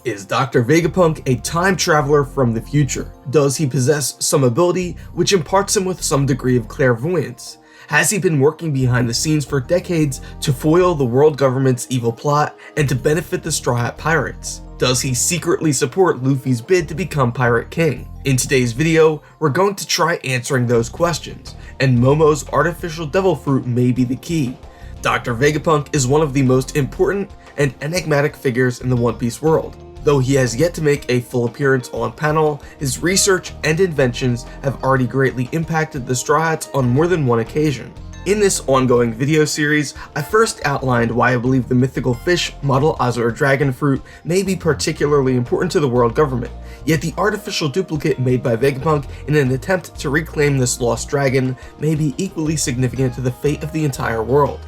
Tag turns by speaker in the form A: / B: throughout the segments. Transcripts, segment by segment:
A: Is Dr. Vegapunk a time traveler from the future? Does he possess some ability which imparts him with some degree of clairvoyance? Has he been working behind the scenes for decades to foil the world government's evil plot and to benefit the Straw Hat Pirates? Does he secretly support Luffy's bid to become Pirate King? In today's video, we're going to try answering those questions, and Momo's artificial devil fruit may be the key. Dr. Vegapunk is one of the most important and enigmatic figures in the One Piece world. Though he has yet to make a full appearance on panel, his research and inventions have already greatly impacted the Straw Hats on more than one occasion. In this ongoing video series, I first outlined why I believe the mythical fish model Azure Dragon Fruit may be particularly important to the world government, yet the artificial duplicate made by Vegapunk in an attempt to reclaim this lost dragon may be equally significant to the fate of the entire world.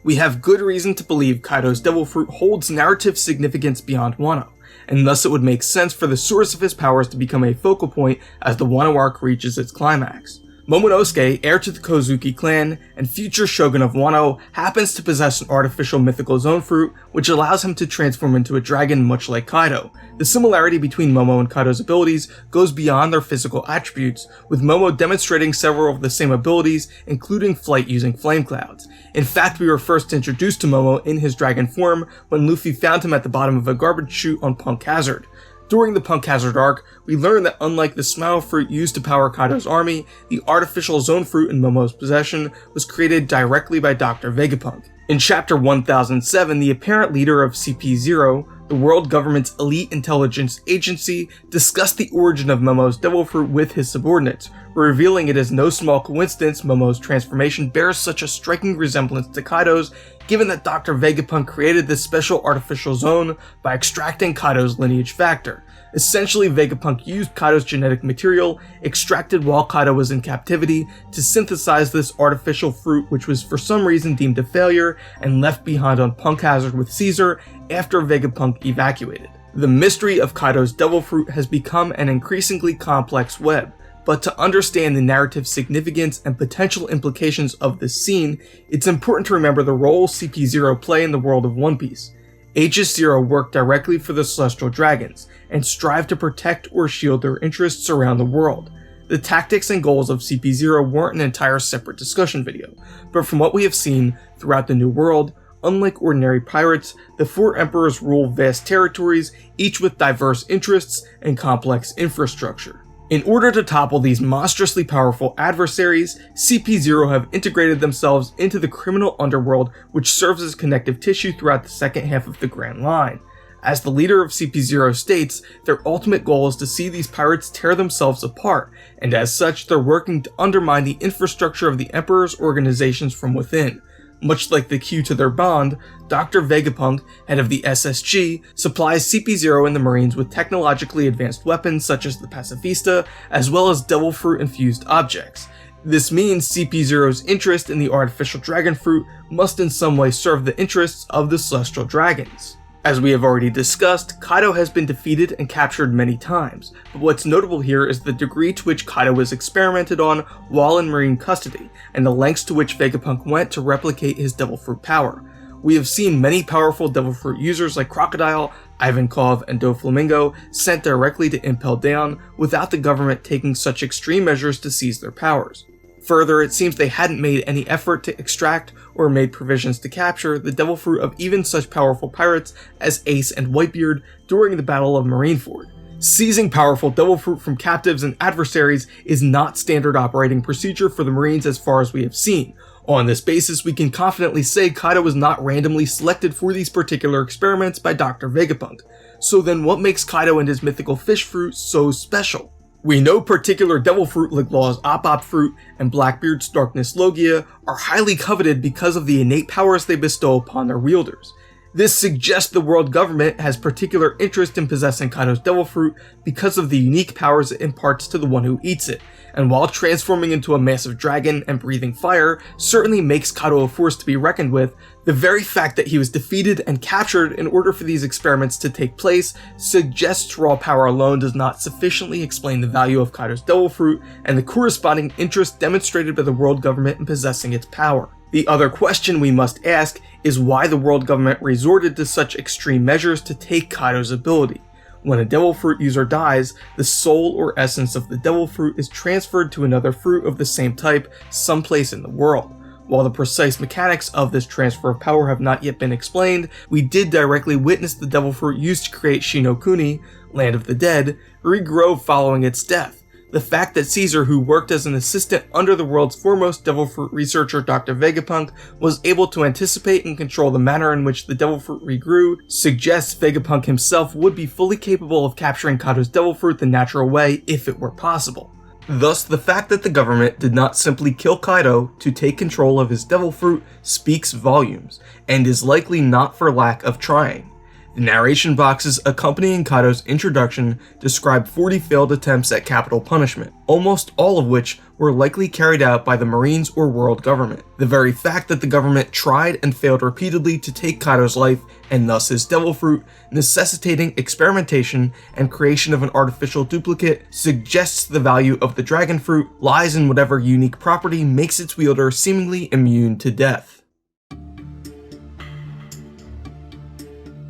A: We have good reason to believe Kaido's devil fruit holds narrative significance beyond Wano, and thus it would make sense for the source of his powers to become a focal point as the Wano arc reaches its climax. Momonosuke, heir to the Kozuki clan and future shogun of Wano, happens to possess an artificial mythical zone fruit which allows him to transform into a dragon much like Kaido. The similarity between Momo and Kaido's abilities goes beyond their physical attributes, with Momo demonstrating several of the same abilities, including flight using flame clouds. In fact, we were first introduced to Momo in his dragon form when Luffy found him at the bottom of a garbage chute on Punk Hazard. During the Punk Hazard arc, we learned that unlike the Smile Fruit used to power Kaido's army, the artificial Zone Fruit in Momo's possession was created directly by Dr. Vegapunk. In Chapter 1007, the apparent leader of CP0, the world government's elite intelligence agency, discussed the origin of Momo's devil fruit with his subordinates, revealing it is no small coincidence Momo's transformation bears such a striking resemblance to Kaido's, given that Dr. Vegapunk created this special artificial zone by extracting Kaido's lineage factor. Essentially, Vegapunk used Kaido's genetic material, extracted while Kaido was in captivity, to synthesize this artificial fruit which was for some reason deemed a failure and left behind on Punk Hazard with Caesar after Vegapunk evacuated. The mystery of Kaido's devil fruit has become an increasingly complex web, but to understand the narrative significance and potential implications of this scene, it's important to remember the role CP0 play in the world of One Piece. Aegis Zero work directly for the Celestial Dragons, and strive to protect or shield their interests around the world. The tactics and goals of CP0 weren't an entire separate discussion video, but from what we have seen throughout the New World, unlike ordinary pirates, the four emperors rule vast territories, each with diverse interests and complex infrastructure. In order to topple these monstrously powerful adversaries, CP0 have integrated themselves into the criminal underworld, which serves as connective tissue throughout the second half of the Grand Line. As the leader of CP0 states, their ultimate goal is to see these pirates tear themselves apart, and as such they're working to undermine the infrastructure of the Emperor's organizations from within. Much like the cue to their bond, Dr. Vegapunk, head of the SSG, supplies CP0 and the Marines with technologically advanced weapons such as the Pacifista, as well as devil fruit-infused objects. This means CP0's interest in the artificial dragon fruit must in some way serve the interests of the Celestial Dragons. As we have already discussed, Kaido has been defeated and captured many times, but what's notable here is the degree to which Kaido was experimented on while in Marine custody, and the lengths to which Vegapunk went to replicate his devil fruit power. We have seen many powerful devil fruit users like Crocodile, Ivankov, and Doflamingo sent directly to Impel Down without the government taking such extreme measures to seize their powers. Further, it seems they hadn't made any effort to extract or made provisions to capture the devil fruit of even such powerful pirates as Ace and Whitebeard during the Battle of Marineford. Seizing powerful devil fruit from captives and adversaries is not standard operating procedure for the Marines as far as we have seen. On this basis, we can confidently say Kaido was not randomly selected for these particular experiments by Dr. Vegapunk. So then what makes Kaido and his mythical fish fruit so special? We know particular devil fruit like Law's Op fruit and Blackbeard's Darkness Logia are highly coveted because of the innate powers they bestow upon their wielders. This suggests the world government has particular interest in possessing Kaido's devil fruit because of the unique powers it imparts to the one who eats it, and while transforming into a massive dragon and breathing fire certainly makes Kaido a force to be reckoned with, the very fact that he was defeated and captured in order for these experiments to take place suggests raw power alone does not sufficiently explain the value of Kaido's devil fruit and the corresponding interest demonstrated by the world government in possessing its power. The other question we must ask is why the world government resorted to such extreme measures to take Kaido's ability. When a devil fruit user dies, the soul or essence of the devil fruit is transferred to another fruit of the same type someplace in the world. While the precise mechanics of this transfer of power have not yet been explained, we did directly witness the devil fruit used to create Shinokuni, Land of the Dead, regrow following its death. The fact that Caesar, who worked as an assistant under the world's foremost devil fruit researcher Dr. Vegapunk, was able to anticipate and control the manner in which the devil fruit regrew suggests Vegapunk himself would be fully capable of capturing Kaido's devil fruit the natural way if it were possible. Thus, the fact that the government did not simply kill Kaido to take control of his devil fruit speaks volumes, and is likely not for lack of trying. The narration boxes accompanying Kaido's introduction describe 40 failed attempts at capital punishment, almost all of which were likely carried out by the Marines or world government. The very fact that the government tried and failed repeatedly to take Kaido's life, and thus his devil fruit, necessitating experimentation and creation of an artificial duplicate, suggests the value of the dragon fruit lies in whatever unique property makes its wielder seemingly immune to death.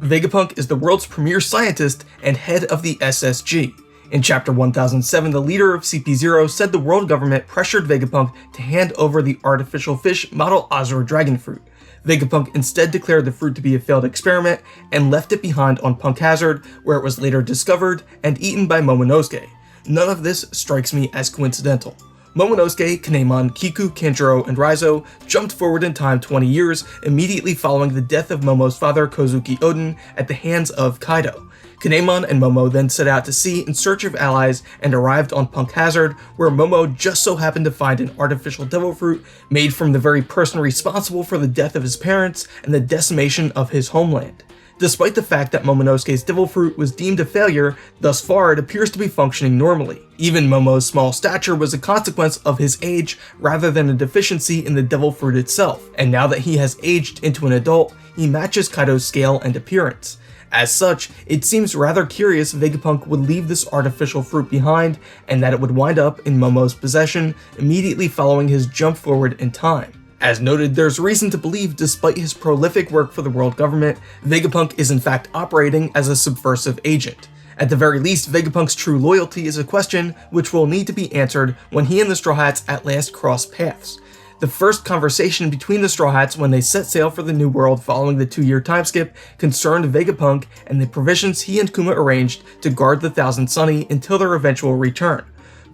A: Vegapunk is the world's premier scientist and head of the SSG. In Chapter 1007, the leader of CP0 said the world government pressured Vegapunk to hand over the artificial fish model Azure dragon fruit. Vegapunk instead declared the fruit to be a failed experiment and left it behind on Punk Hazard, where it was later discovered and eaten by Momonosuke. None of this strikes me as coincidental. Momonosuke, Kinemon, Kiku, Kanjuro, and Raizo jumped forward in time 20 years immediately following the death of Momo's father Kozuki Oden at the hands of Kaido. Kinemon and Momo then set out to sea in search of allies and arrived on Punk Hazard, where Momo just so happened to find an artificial devil fruit made from the very person responsible for the death of his parents and the decimation of his homeland. Despite the fact that Momonosuke's devil fruit was deemed a failure, thus far it appears to be functioning normally. Even Momo's small stature was a consequence of his age rather than a deficiency in the devil fruit itself, and now that he has aged into an adult, he matches Kaido's scale and appearance. As such, it seems rather curious Vegapunk would leave this artificial fruit behind, and that it would wind up in Momo's possession immediately following his jump forward in time. As noted, there's reason to believe despite his prolific work for the world government, Vegapunk is in fact operating as a subversive agent. At the very least, Vegapunk's true loyalty is a question which will need to be answered when he and the Straw Hats at last cross paths. The first conversation between the Straw Hats when they set sail for the New World following the 2-year time skip concerned Vegapunk and the provisions he and Kuma arranged to guard the Thousand Sunny until their eventual return.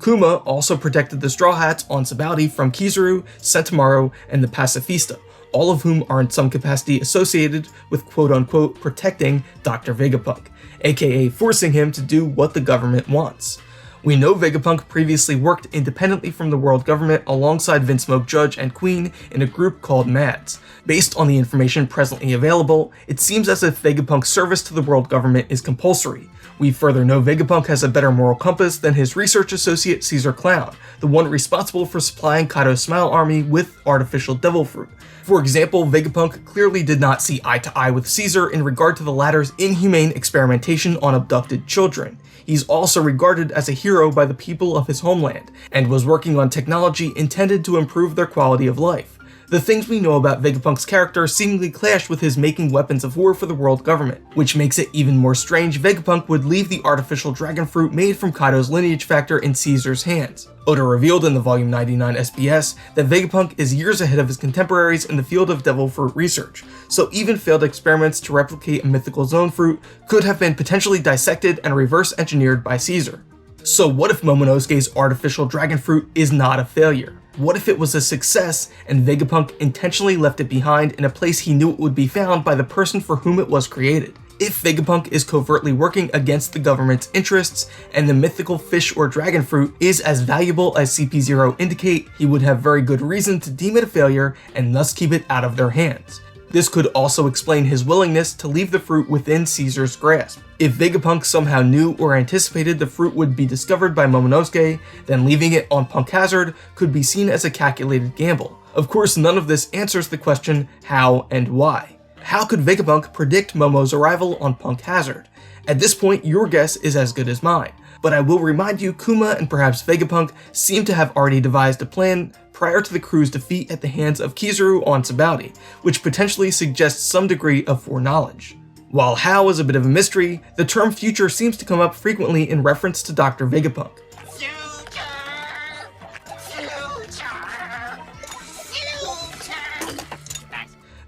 A: Kuma also protected the Straw Hats on Sabaody from Kizaru, Sentomaru, and the Pacifista, all of whom are in some capacity associated with quote-unquote protecting Dr. Vegapunk, aka forcing him to do what the government wants. We know Vegapunk previously worked independently from the world government alongside Vinsmoke Judge and Queen in a group called MADS. Based on the information presently available, it seems as if Vegapunk's service to the world government is compulsory. We further know Vegapunk has a better moral compass than his research associate Caesar Clown, the one responsible for supplying Kaido's Smile Army with artificial devil fruit. For example, Vegapunk clearly did not see eye to eye with Caesar in regard to the latter's inhumane experimentation on abducted children. He's also regarded as a hero by the people of his homeland, and was working on technology intended to improve their quality of life. The things we know about Vegapunk's character seemingly clash with his making weapons of war for the world government, which makes it even more strange Vegapunk would leave the artificial dragon fruit made from Kaido's lineage factor in Caesar's hands. Oda revealed in the Volume 99 SBS that Vegapunk is years ahead of his contemporaries in the field of devil fruit research, so even failed experiments to replicate a mythical zone fruit could have been potentially dissected and reverse engineered by Caesar. So what if Momonosuke's artificial dragon fruit is not a failure? What if it was a success and Vegapunk intentionally left it behind in a place he knew it would be found by the person for whom it was created? If Vegapunk is covertly working against the government's interests and the mythical fish or dragon fruit is as valuable as CP0 indicate, he would have very good reason to deem it a failure and thus keep it out of their hands. This could also explain his willingness to leave the fruit within Caesar's grasp. If Vegapunk somehow knew or anticipated the fruit would be discovered by Momonosuke, then leaving it on Punk Hazard could be seen as a calculated gamble. Of course, none of this answers the question how and why. How could Vegapunk predict Momo's arrival on Punk Hazard? At this point, your guess is as good as mine. but I will remind you Kuma and perhaps Vegapunk seem to have already devised a plan prior to the crew's defeat at the hands of Kizaru on Sabaody, which potentially suggests some degree of foreknowledge. While how is a bit of a mystery, the term future seems to come up frequently in reference to Dr. Vegapunk.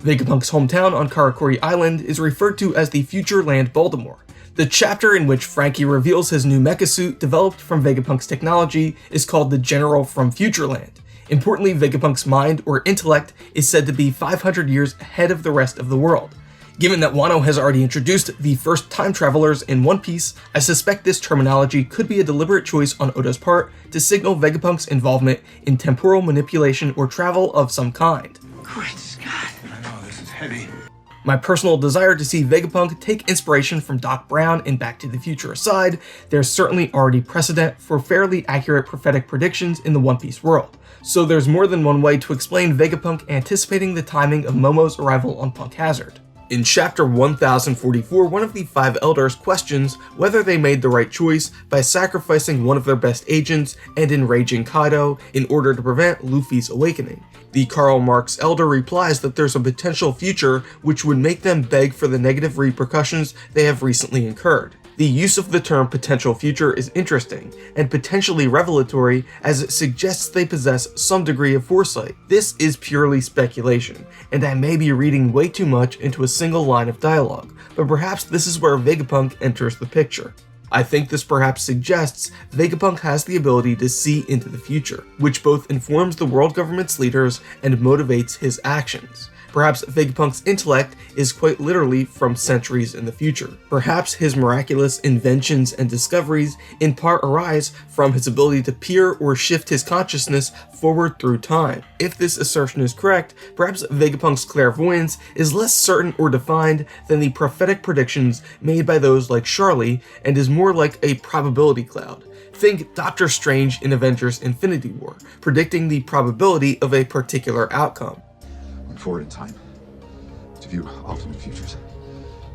A: Vegapunk's hometown on Karakuri Island is referred to as the Future Land Baltimore. The chapter in which Frankie reveals his new mecha suit developed from Vegapunk's technology is called the General from Futureland. Importantly, Vegapunk's mind or intellect is said to be 500 years ahead of the rest of the world. Given that Wano has already introduced the first time travelers in One Piece, I suspect this terminology could be a deliberate choice on Oda's part to signal Vegapunk's involvement in temporal manipulation or travel of some kind.
B: Great Scott. I know, this is heavy.
A: My personal desire to see Vegapunk take inspiration from Doc Brown in Back to the Future aside, there's certainly already precedent for fairly accurate prophetic predictions in the One Piece world, so there's more than one way to explain Vegapunk anticipating the timing of Momo's arrival on Punk Hazard. In chapter 1044, one of the 5 elders questions whether they made the right choice by sacrificing one of their best agents and enraging Kaido in order to prevent Luffy's awakening. The Karl Marx elder replies that there's a potential future which would make them beg for the negative repercussions they have recently incurred. The use of the term potential future is interesting and potentially revelatory as it suggests they possess some degree of foresight. This is purely speculation, and I may be reading way too much into a single line of dialogue, but perhaps this is where Vegapunk enters the picture. I think this perhaps suggests Vegapunk has the ability to see into the future, which both informs the world government's leaders and motivates his actions. Perhaps Vegapunk's intellect is quite literally from centuries in the future. Perhaps his miraculous inventions and discoveries in part arise from his ability to peer or shift his consciousness forward through time. If this assertion is correct, perhaps Vegapunk's clairvoyance is less certain or defined than the prophetic predictions made by those like Charlie and is more like a probability cloud. Think Doctor Strange in Avengers Infinity War, predicting the probability of a particular outcome.
B: Forward in time, to view alternate futures,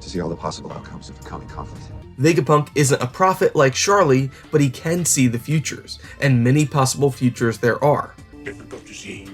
B: to see all the possible outcomes of the coming conflict.
A: Vegapunk isn't a prophet like Charlie, but he can see the futures, and many possible futures there are.
C: Difficult to see.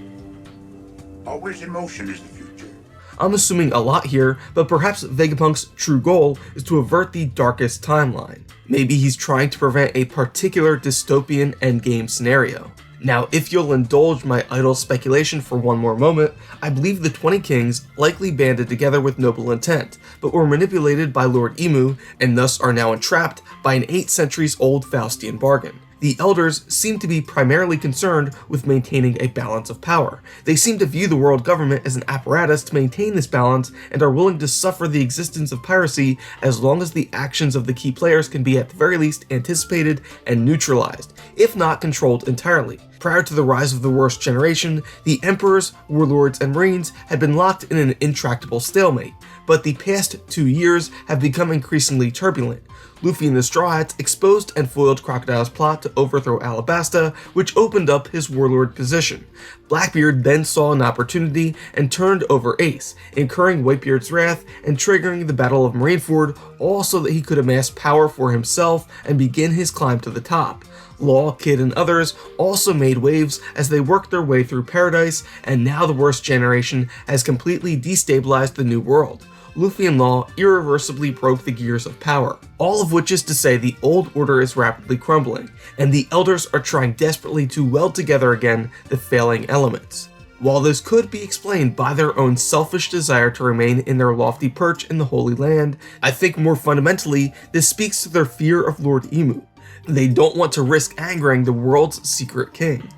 C: Always in motion is the future.
A: I'm assuming a lot here, but perhaps Vegapunk's true goal is to avert the darkest timeline. Maybe he's trying to prevent a particular dystopian endgame scenario. Now, if you'll indulge my idle speculation for one more moment, I believe the 20 Kings likely banded together with noble intent, but were manipulated by Lord Emu and thus are now entrapped by an 8 centuries old Faustian bargain. The elders seem to be primarily concerned with maintaining a balance of power. They seem to view the world government as an apparatus to maintain this balance and are willing to suffer the existence of piracy as long as the actions of the key players can be at the very least anticipated and neutralized, if not controlled entirely. Prior to the rise of the worst generation, the emperors, warlords, and marines had been locked in an intractable stalemate, but the past 2 years have become increasingly turbulent. Luffy and the Straw Hats exposed and foiled Crocodile's plot to overthrow Alabasta, which opened up his warlord position. Blackbeard then saw an opportunity and turned over Ace, incurring Whitebeard's wrath and triggering the Battle of Marineford, all so that he could amass power for himself and begin his climb to the top. Law, Kid, and others also made waves as they worked their way through Paradise, and now the worst generation has completely destabilized the new world. Luffy and Law irreversibly broke the gears of power. All of which is to say the old order is rapidly crumbling, and the elders are trying desperately to weld together again the failing elements. While this could be explained by their own selfish desire to remain in their lofty perch in the Holy Land, I think more fundamentally this speaks to their fear of Lord Emu. They don't want to risk angering the world's secret king.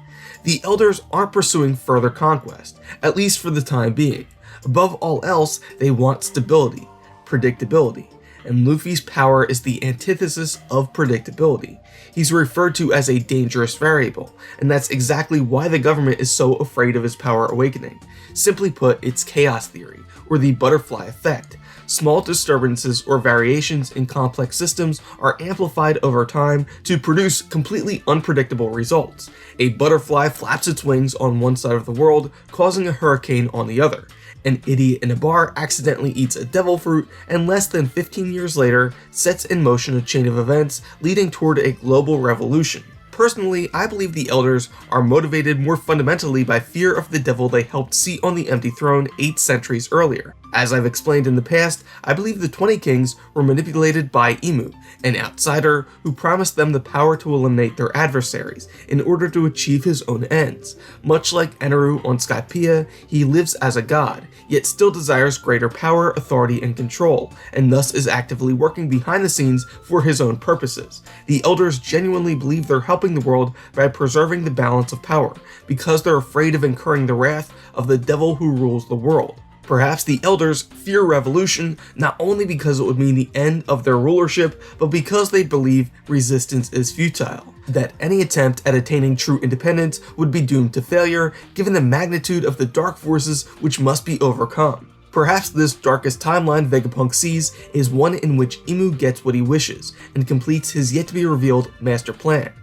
A: The elders aren't pursuing further conquest, at least for the time being. Above all else, they want stability, predictability, and Luffy's power is the antithesis of predictability. He's referred to as a dangerous variable, and that's exactly why the government is so afraid of his power awakening. Simply put, it's chaos theory, or the butterfly effect. small disturbances or variations in complex systems are amplified over time to produce completely unpredictable results. A butterfly flaps its wings on one side of the world, causing a hurricane on the other. An idiot in a bar accidentally eats a devil fruit, and less than 15 years later, sets in motion a chain of events leading toward a global revolution. Personally, I believe the elders are motivated more fundamentally by fear of the devil they helped seat on the empty throne 8 centuries earlier. As I've explained in the past, I believe the 20 kings were manipulated by Imu, an outsider who promised them the power to eliminate their adversaries in order to achieve his own ends. Much like Eneru on Skypiea, he lives as a god, yet still desires greater power, authority, and control, and thus is actively working behind the scenes for his own purposes. The elders genuinely believe they're helping the world by preserving the balance of power, because they're afraid of incurring the wrath of the devil who rules the world. Perhaps the elders fear revolution not only because it would mean the end of their rulership, but because they believe resistance is futile, that any attempt at attaining true independence would be doomed to failure given the magnitude of the dark forces which must be overcome. Perhaps this darkest timeline Vegapunk sees is one in which Imu gets what he wishes and completes his yet-to-be-revealed master plan.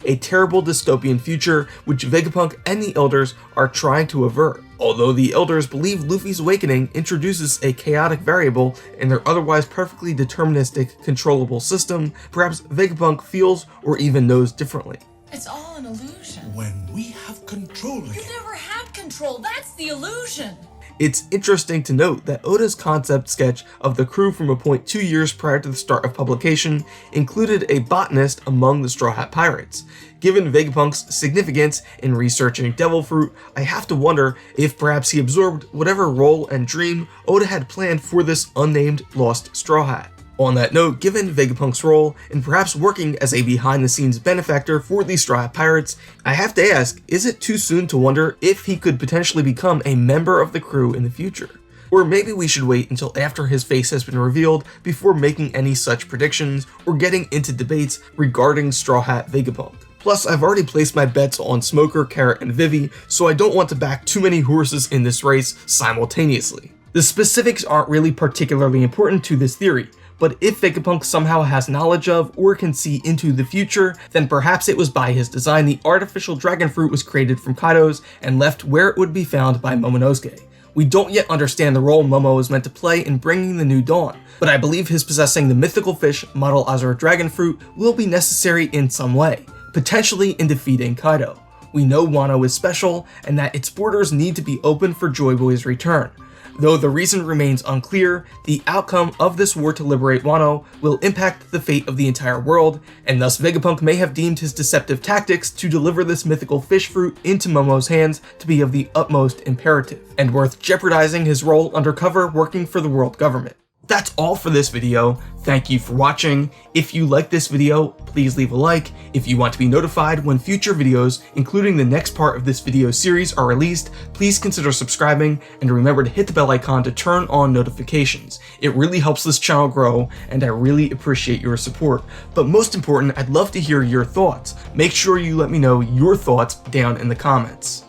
A: A terrible dystopian future which Vegapunk and the elders are trying to avert. Although the elders believe Luffy's awakening introduces a chaotic variable in their otherwise perfectly deterministic, controllable system, perhaps Vegapunk feels or even knows differently.
D: It's all an illusion.
C: When we have control again.
D: You never had control, that's the illusion.
A: It's interesting to note that Oda's concept sketch of the crew from a point 2 years prior to the start of publication included a botanist among the Straw Hat Pirates. Given Vegapunk's significance in researching Devil Fruit, I have to wonder if perhaps he absorbed whatever role and dream Oda had planned for this unnamed lost Straw Hat. On that note, given Vegapunk's role in perhaps working as a behind-the-scenes benefactor for the Straw Hat Pirates, I have to ask, is it too soon to wonder if he could potentially become a member of the crew in the future? Or maybe we should wait until after his face has been revealed before making any such predictions or getting into debates regarding Straw Hat Vegapunk. Plus, I've already placed my bets on Smoker, Carrot, and Vivi, so I don't want to back too many horses in this race simultaneously. The specifics aren't really particularly important to this theory, but if Vegapunk somehow has knowledge of or can see into the future, then perhaps it was by his design the artificial dragon fruit was created from Kaido's and left where it would be found by Momonosuke. We don't yet understand the role Momo is meant to play in bringing the new dawn, but I believe his possessing the mythical fish model Azure dragon fruit will be necessary in some way, potentially in defeating Kaido. We know Wano is special and that its borders need to be open for Joy Boy's return. Though the reason remains unclear, the outcome of this war to liberate Wano will impact the fate of the entire world, and thus Vegapunk may have deemed his deceptive tactics to deliver this mythical fish fruit into Momo's hands to be of the utmost imperative, and worth jeopardizing his role undercover working for the world government. That's all for this video. Thank you for watching. If you like this video, please leave a like. If you want to be notified when future videos, including the next part of this video series, are released, please consider subscribing and remember to hit the bell icon to turn on notifications. It really helps this channel grow and I really appreciate your support. But most important, I'd love to hear your thoughts. Make sure you let me know your thoughts down in the comments.